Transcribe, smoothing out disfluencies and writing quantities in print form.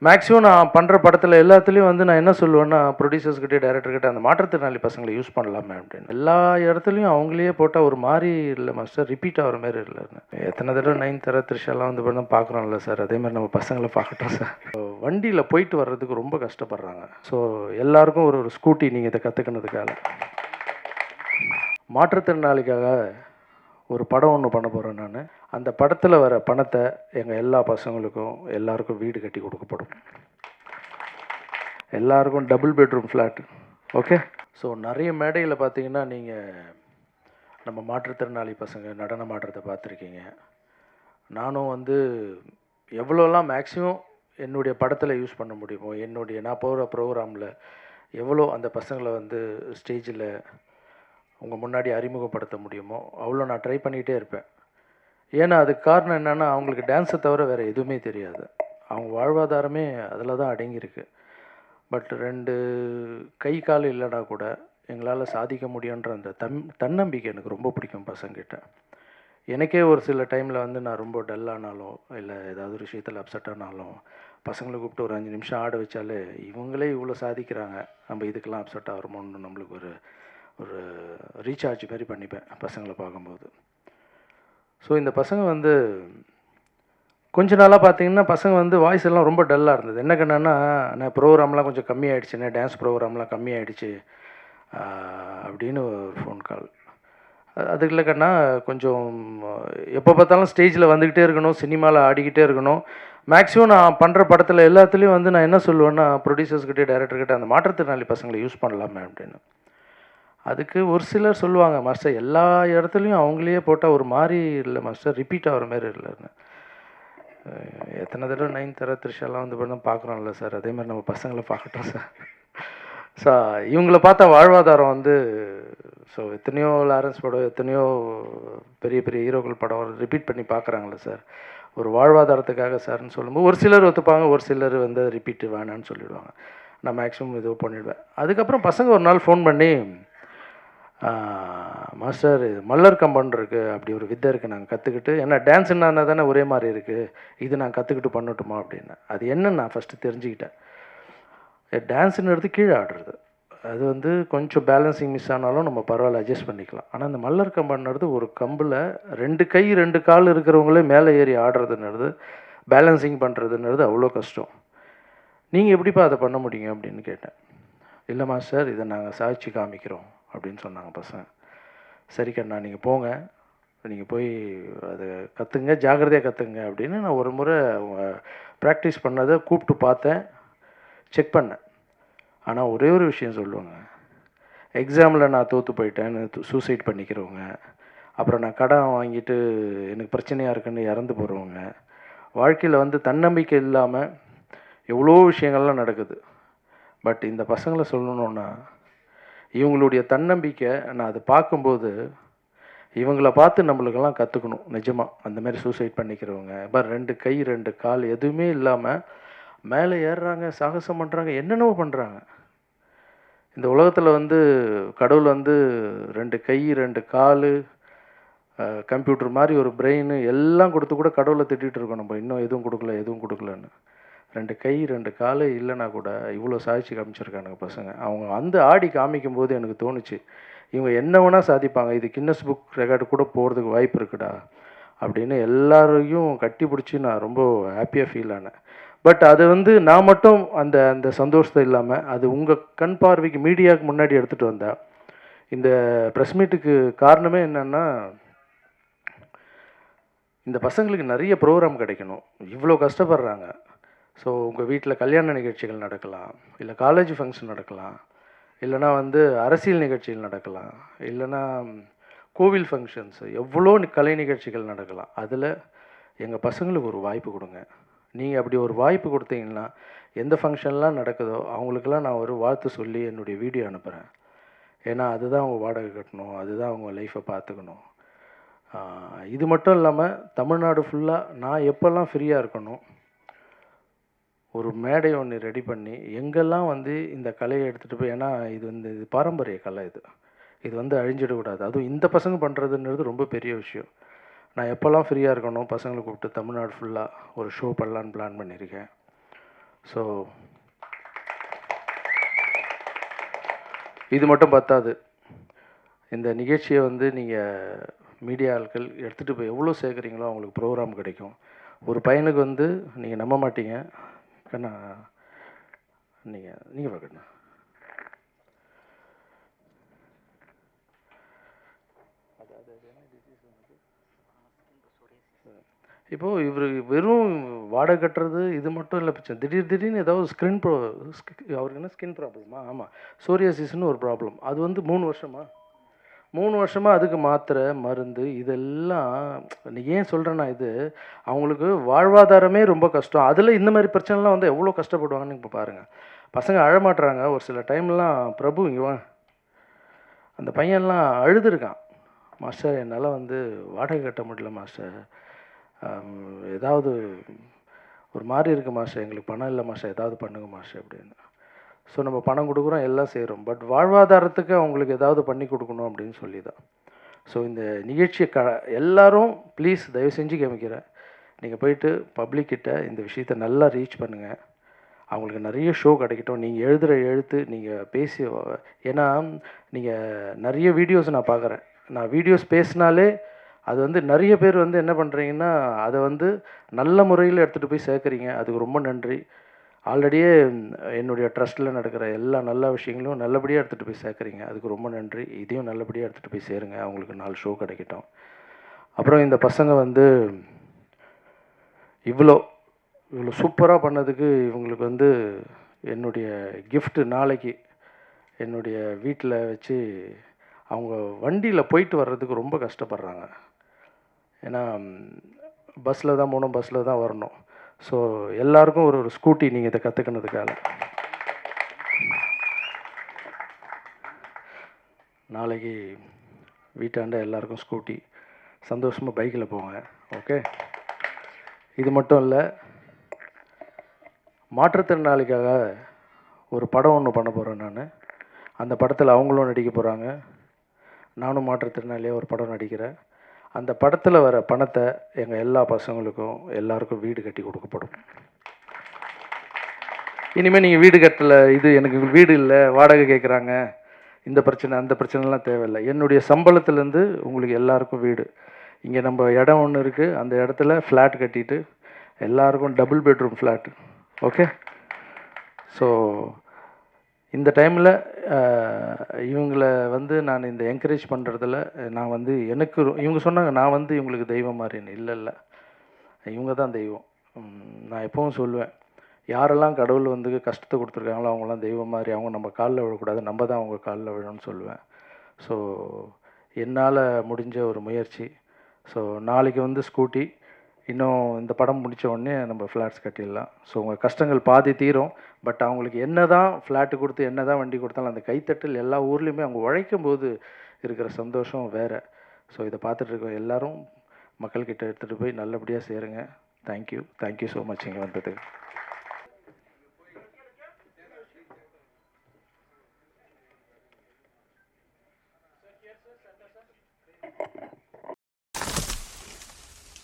Maximum நான் பண்ணுற படத்தில் எல்லாத்துலேயும் வந்து நான் என்ன சொல்லுவேன்னா, ப்ரொடியூசர்ஸ்கிட்ட, டைரக்டர்கிட்ட அந்த மாற்றுத்திறனாளி பசங்களை யூஸ் பண்ணலாமே அப்படின்னு. எல்லா இடத்துலையும் அவங்களையே போட்டால் ஒரு மாதிரி இல்லை மாஸ்டர், ரிப்பீட் ஆகிற மாதிரி இல்லைன்னு. எத்தனை தடவை நயன்தாரா, த்ரிஷாலாம் வந்து பண்ண பார்க்குறோம்ல சார், அதே மாதிரி நம்ம பசங்களை பார்க்கட்டும் சார். வண்டியில் போயிட்டு வர்றதுக்கு ரொம்ப கஷ்டப்படுறாங்க. ஸோ எல்லாருக்கும் ஒரு ஒரு ஸ்கூட்டி நீங்கள் இதை கற்றுக்கினதுக்காக. மாற்றுத்திறனாளிக்காக ஒரு படம் ஒன்று பண்ண போகிறேன் நான். அந்த படத்தில் வர பணத்தை எங்கள் எல்லா பசங்களுக்கும் எல்லாருக்கும் வீடு கட்டி கொடுக்கப்படும். எல்லாருக்கும் double bedroom flat. Okay. So நிறைய மேடையில் பார்த்தீங்கன்னா நீங்கள் நம்ம மாற்றுத்திறனாளி பசங்க நடனம் ஆடுறதை பார்த்துருக்கீங்க. நானும் வந்து எவ்வளோலாம் மேக்ஸிமம் என்னுடைய படத்தில் யூஸ் பண்ண முடியுமோ, நான் போகிற ப்ரோக்ராமில் எவ்வளோ அந்த பசங்களை வந்து ஸ்டேஜில் உங்கள் முன்னாடி அறிமுகப்படுத்த முடியுமோ அவ்வளோ நான் ட்ரை பண்ணிகிட்டே இருப்பேன். ஏன்னா அதுக்கு காரணம் என்னென்னா, அவங்களுக்கு டான்ஸை தவிர வேறு எதுவுமே தெரியாது. அவங்க வாழ்வாதாரமே அதில் தான் அடங்கியிருக்கு. பட் 2 கை கால் இல்லைனா கூட எங்களால் சாதிக்க முடியுன்ற அந்த தன்னம்பிக்கை எனக்கு ரொம்ப பிடிக்கும் பசங்கிட்ட. எனக்கே ஒரு சில டைமில் வந்து நான் ரொம்ப டல்லானாலும் இல்லை ஏதாவது ஒரு விஷயத்தில் அப்செட் ஆனாலும் பசங்களை கூப்பிட்டு ஒரு 5 நிமிஷம் ஆட வச்சாலே இவங்களே இவ்வளோ சாதிக்கிறாங்க, நம்ம இதுக்கெல்லாம் அப்செட் ஆகிறோமோன்னு நம்மளுக்கு ஒரு ரீசார்ஜ் மாதிரி பண்ணிப்பேன் பசங்களை பார்க்கும்போது. ஸோ இந்த பசங்க வந்து கொஞ்ச நாளாக பார்த்தீங்கன்னா பசங்க வந்து வாய்ஸ் எல்லாம் ரொம்ப டல்லாக இருந்தது. என்ன கண்ணான்னா, நான் ப்ரோக்ராம்லாம் கொஞ்சம் கம்மியாகிடுச்சுண்ணே, டான்ஸ் ப்ரோக்ராம்லாம் கம்மியாகிடுச்சு அப்படின்னு ஒரு ஃபோன் கால். அதுக்கு இல்லை கண்ணா, கொஞ்சம் எப்போ பார்த்தாலும் ஸ்டேஜில் வந்துக்கிட்டே இருக்கணும், சினிமாவில் ஆடிக்கிட்டே இருக்கணும். மேக்ஸிமம் நான் பண்ணுற படத்தில் எல்லாத்துலேயும் வந்து நான் என்ன சொல்லுவேன்னா, ப்ரொடியூசர்ஸ்கிட்ட, டைரக்டர்கிட்ட அந்த மாற்றுத்திறனாளி பசங்களை யூஸ் பண்ணலாமே அப்படின்னு. அதுக்கு ஒரு சிலர் சொல்லுவாங்க, மாஸ்டர் எல்லா இடத்துலையும் அவங்களையே போட்டால் ஒரு மாதிரி இல்லை மாஸ்டர், ரிப்பீட் ஆகிற மாதிரி இல்லைன்னு. எத்தனை தடவை நயன்தாரா, த்ரிஷாலாம் வந்து பண்ண பார்க்குறோம்ல சார், அதே மாதிரி நம்ம பசங்களை பார்க்கட்டும் சார். ஸோ இவங்கள பார்த்தா வாழ்வாதாரம் வந்து ஸோ எத்தனையோ லாரன்ஸ் படம், எத்தனையோ பெரிய பெரிய ஹீரோக்கள் படம் ரிப்பீட் பண்ணி பார்க்குறாங்களே சார், ஒரு வாழ்வாதாரத்துக்காக சார்னு சொல்லும்போது ஒரு சிலர் ஒத்துப்பாங்க, ஒரு சிலர் வந்து ரிப்பீட்டு வேணான்னு சொல்லிவிடுவாங்க. நான் மேக்ஸிமம் இது பண்ணிவிடுவேன். அதுக்கப்புறம் பசங்க ஒரு நாள் ஃபோன் பண்ணி, மாஸ்டர் மல்லர் கம்பன் இருக்குது, அப்படி ஒரு வித்தை இருக்குது, நாங்கள் கற்றுக்கிட்டு, ஏன்னா டான்ஸுன்னா தானே ஒரே மாதிரி இருக்குது, இது நான் கற்றுக்கிட்டு பண்ணட்டுமா அப்படின்னு. அது என்னன்னு நான் ஃபஸ்ட்டு தெரிஞ்சுக்கிட்டேன். டான்ஸுன்றது கீழே ஆடுறது, அது வந்து கொஞ்சம் பேலன்சிங் மிஸ் ஆனாலும் நம்ம பரவாயில்ல அட்ஜஸ்ட் பண்ணிக்கலாம். ஆனால் அந்த மல்லர் கம்பன்றது ஒரு கம்பில் 2 கை 2 கால் இருக்கிறவங்களே மேலே ஏறி ஆடுறதுன்றது, பேலன்சிங் பண்ணுறதுன்றது அவ்வளோ கஷ்டம். நீங்கள் எப்படிப்பா அதை பண்ண முடியுங்க அப்படின்னு கேட்டேன். இல்லை மாஸ்டர், இதை நாங்கள் சாதிச்சு காமிக்கிறோம் அப்படின்னு சொன்னாங்க பசங்க. சரி கண்ணா, நீங்கள் போங்க, நீங்கள் போய் அதை கற்றுங்க, ஜாக்கிரதையாக கற்றுங்க அப்படின்னு. நான் ஒரு முறை அவங்க ப்ராக்டிஸ் பண்ணதை கூப்பிட்டு பார்த்தேன், செக் பண்ணேன். ஆனால் ஒரே ஒரு விஷயம் சொல்லுவாங்க, எக்ஸாமில் நான் தோற்று போயிட்டேன்னு சூசைட் பண்ணிக்கிறவங்க, அப்புறம் நான் கடன் வாங்கிட்டு எனக்கு பிரச்சனையாக இருக்குன்னு இறந்து போகிறவங்க, வாழ்க்கையில் வந்து தன்னம்பிக்கை இல்லாமல் எவ்வளோ விஷயங்கள்லாம் நடக்குது. பட் இந்த பசங்களை சொல்லணுன்னா, இவங்களுடைய தன்னம்பிக்கை நான் அதை பார்க்கும்போது இவங்கள பார்த்து நம்மளுக்கெல்லாம் கற்றுக்கணும் நிஜமாக. அந்த மாதிரி சூசைட் பண்ணிக்கிறவங்க, இப்போ 2 கை 2 கால் எதுவுமே இல்லாமல் மேலே ஏறுறாங்க, சாகசம் பண்ணுறாங்க, என்னென்னவோ பண்ணுறாங்க. இந்த உலகத்தில் வந்து கடவுள் வந்து 2 கை 2 கால், கம்ப்யூட்டர் மாதிரி ஒரு பிரெயின் எல்லாம் கொடுத்து கூட கடவுளை திட்டிகிட்டு இருக்கோம் நம்ம, இன்னும் எதுவும் கொடுக்கலன்னு. 2 கை 2 கால் இல்லைனா கூட இவ்வளோ சாதிச்சு காமிச்சிருக்கானுங்க பசங்க. அவங்க வந்து ஆடி காமிக்கும் போது எனக்கு தோணுச்சு, இவங்க என்ன வேணால் சாதிப்பாங்க, இது கின்னஸ் புக் ரெக்கார்டு கூட போகிறதுக்கு வாய்ப்பு இருக்குடா அப்படின்னு எல்லாரையும் கட்டி பிடிச்சி நான் ரொம்ப ஹாப்பியாக ஃபீல் ஆனேன். பட் அது வந்து நான் மட்டும் அந்த அந்த சந்தோஷத்தை இல்லாமல், அது உங்கள் கண் பார்வைக்கு மீடியாவுக்கு முன்னாடி எடுத்துகிட்டு வந்தேன். இந்த ப்ரெஸ் மீட்டுக்கு காரணமே என்னென்னா, இந்த பசங்களுக்கு நிறைய ப்ரோக்ராம் கிடைக்கணும், இவ்வளோ கஷ்டப்படுறாங்க. ஸோ உங்கள் வீட்டில் கல்யாண நிகழ்ச்சிகள் நடக்கலாம், இல்லை காலேஜ் ஃபங்க்ஷன் நடக்கலாம், இல்லைனா வந்து அரசியல் நிகழ்ச்சிகள் நடக்கலாம், இல்லைனா கோவில் ஃபங்க்ஷன்ஸு, எவ்வளோ கலை நிகழ்ச்சிகள் நடக்கலாம். அதில் எங்கள் பசங்களுக்கு ஒரு வாய்ப்பு கொடுங்க. நீங்கள் அப்படி ஒரு வாய்ப்பு கொடுத்தீங்கன்னா எந்த ஃபங்க்ஷன்லாம் நடக்குதோ அவங்களுக்கெல்லாம் நான் ஒரு வாழ்த்து சொல்லி என்னுடைய வீடியோ அனுப்புகிறேன். ஏன்னா அதுதான் அவங்க வாடகை கட்டணும், அதுதான் அவங்க லைஃப்பை பார்த்துக்கணும். இது மட்டும் இல்லாமல் தமிழ்நாடு ஃபுல்லாக நான் எப்போல்லாம் ஃப்ரீயாக இருக்கணும், ஒரு மேடை ஒன்று ரெடி பண்ணி எங்கெல்லாம் வந்து இந்த கலையை எடுத்துகிட்டு போய், ஏன்னா இது வந்து இது பாரம்பரிய கலை, இது வந்து அழிஞ்சிடக்கூடாது. அதுவும் இந்த பசங்க பண்ணுறதுன்றது ரொம்ப பெரிய விஷயம். நான் எப்போல்லாம் ஃப்ரீயாக இருக்கணும் பசங்களை கூப்பிட்டு தமிழ்நாடு ஃபுல்லாக ஒரு ஷோ பண்ணலான்னு பிளான் பண்ணியிருக்கேன். ஸோ இது மட்டும் பத்தாது. இந்த நிகழ்ச்சியை வந்து நீங்கள் மீடியா ஆட்கள் எடுத்துகிட்டு போய் எவ்வளோ சேர்க்குறீங்களோ அவங்களுக்கு ப்ரோக்ராம் கிடைக்கும். ஒரு பையனுக்கு வந்து நீங்கள் நம்ப மாட்டீங்க கண்ணா, நீங்கள் பார்க்கண்ணா, இப்போது இவர் வெறும் வாடகை கட்டுறது இது மட்டும் இல்லை பிரச்சனை. திடீர்னு ஏதாவது அவருக்கு என்ன ஸ்கின் ப்ராப்ளமா? ஆமாம், சோரியாசிஸ்னு ஒரு ப்ராப்ளம். அது வந்து 3 வருஷமாக அதுக்கு மாத்திரை மருந்து இதெல்லாம். ஏன் சொல்கிறேன்னா, இது அவங்களுக்கு வாழ்வாதாரமே ரொம்ப கஷ்டம். அதில் இந்த மாதிரி பிரச்சனைலாம் வந்து எவ்வளோ கஷ்டப்படுவாங்கன்னு இப்போ பாருங்கள். பசங்க அழமாட்டுறாங்க ஒரு சில டைம்லாம். பிரபு இங்கே அந்த பையன்லாம் அழுதுருக்கான். மாஸ்டர் என்னால் வந்து வாடகை கட்ட முடியல மாஸ்டர், ஏதாவது ஒரு மாதிரி இருக்குது மாஸ்டர், எங்களுக்கு பணம் இல்லை மாஸ்டர், ஏதாவது பண்ணுங்க மாஸ்டர் அப்படின்னு. ஸோ நம்ம பணம் கொடுக்குறோம், எல்லாம் செய்கிறோம், பட் வாழ்வாதாரத்துக்கு அவங்களுக்கு ஏதாவது பண்ணி கொடுக்கணும் அப்படின்னு சொல்லி தான். ஸோ இந்த நிகழ்ச்சியை எல்லோரும் ப்ளீஸ் தயவு செஞ்சு கவனிக்கிறேன், நீங்கள் போயிட்டு பப்ளிக்கிட்ட இந்த விஷயத்தை நல்லா ரீச் பண்ணுங்கள். அவங்களுக்கு நிறைய ஷோ கிடைக்கட்டும். நீங்கள் எழுதுகிற எழுத்து, நீங்கள் பேசி, ஏன்னா நீங்கள் நிறைய வீடியோஸ் நான் பார்க்குறேன். நான் வீடியோஸ் பேசினாலே அது வந்து நிறைய பேர் வந்து என்ன பண்ணுறீங்கன்னா, அதை வந்து நல்ல முறையில் எடுத்துகிட்டு போய் சேர்க்குறீங்க. அதுக்கு ரொம்ப நன்றி. ஆல்ரெடியே என்னுடைய ட்ரஸ்ட்டில் நடக்கிற எல்லா நல்ல விஷயங்களும் நல்லபடியாக எடுத்துகிட்டு போய் சேர்க்குறீங்க. அதுக்கு ரொம்ப நன்றி. இதையும் நல்லபடியாக எடுத்துகிட்டு போய் சேருங்க. அவங்களுக்கு 4 ஷோ கிடைக்கட்டும். அப்புறம் இந்த பசங்க வந்து இவ்வளோ சூப்பராக பண்ணதுக்கு இவங்களுக்கு வந்து என்னுடைய கிஃப்ட்டு நாளைக்கு என்னுடைய வீட்டில் வச்சு, அவங்க வண்டியில் போயிட்டு வர்றதுக்கு ரொம்ப கஷ்டப்படுறாங்க. ஏன்னா பஸ்ஸில் தான் போகணும், பஸ்ஸில் தான் வரணும். ஸோ எல்லாருக்கும் ஒரு ஸ்கூட்டி நீங்கள் இதை கற்றுக்கினதுக்காக. நாளைக்கு வீட்டாண்ட எல்லாருக்கும் ஸ்கூட்டி, சந்தோஷமாக பைக்கில் போங்க. ஓகே, இது மட்டும் இல்லை, மாற்றுத்திறனாளிக்காக ஒரு படம் ஒன்று பண்ண போகிறேன் நான். அந்த படத்தில் அவங்களும் நடிக்க போகிறாங்க, நானும் மாற்றுத்திறனாளியாக ஒரு படம் நடிக்கிறேன். அந்த படத்தில் வர பணத்தை எங்கள் எல்லா பசங்களுக்கும் எல்லாருக்கும் வீடு கட்டி கொடுக்கப்படும். இனிமேல் நீங்கள் வீடு கட்டலை, இது எனக்கு வீடு இல்லை, வாடகை கேட்குறாங்க, இந்த பிரச்சனை அந்த பிரச்சனைலாம் தேவையில்லை. என்னுடைய சம்பளத்துலேருந்து உங்களுக்கு எல்லாருக்கும் வீடு. இங்கே நம்ம இடம் ஒன்று இருக்குது, அந்த இடத்துல ஃப்ளாட் கட்டிட்டு எல்லாருக்கும் double bedroom flat. Okay, so இந்த டைமில் இவங்களை வந்து நான் இந்த என்கரேஜ் பண்ணுறதில் நான் வந்து எனக்கு இவங்க சொன்னாங்க நான் வந்து இவங்களுக்கு தெய்வம் மாதிரின்னு. இல்லை, இவங்க தான் தெய்வம். நான் எப்பவும் சொல்லுவேன், யாரெல்லாம் கடவுள் வந்து கஷ்டத்தை கொடுத்துருக்காங்களோ அவங்களாம் தெய்வம் மாதிரி. அவங்க நம்ம காலில் விழக்கூடாது, நம்ம தான் அவங்க காலில் விழணும்னு சொல்லுவேன். ஸோ என்னால் முடிஞ்ச ஒரு முயற்சி. ஸோ நாளைக்கு வந்து ஸ்கூட்டி, இன்னும் இந்த படம் முடித்த உடனே நம்ம ஃப்ளாட்ஸ் கட்டிடலாம். ஸோ உங்கள் கஷ்டங்கள் பாதி தீரும். பட் அவங்களுக்கு என்ன தான் ஃப்ளாட்டு கொடுத்து என்ன தான் வண்டி கொடுத்தாலும் அந்த கைத்தட்டல் எல்லா ஊர்லேயுமே அவங்க உழைக்கும் போது இருக்கிற சந்தோஷம் வேறு. ஸோ இதை பார்த்துட்ருக்கோம் எல்லோரும் மக்கள்கிட்ட எடுத்துகிட்டு போய் நல்லபடியாக சேருங்க. தேங்க்யூ ஸோ மச் இங்கே வந்ததுக்கு.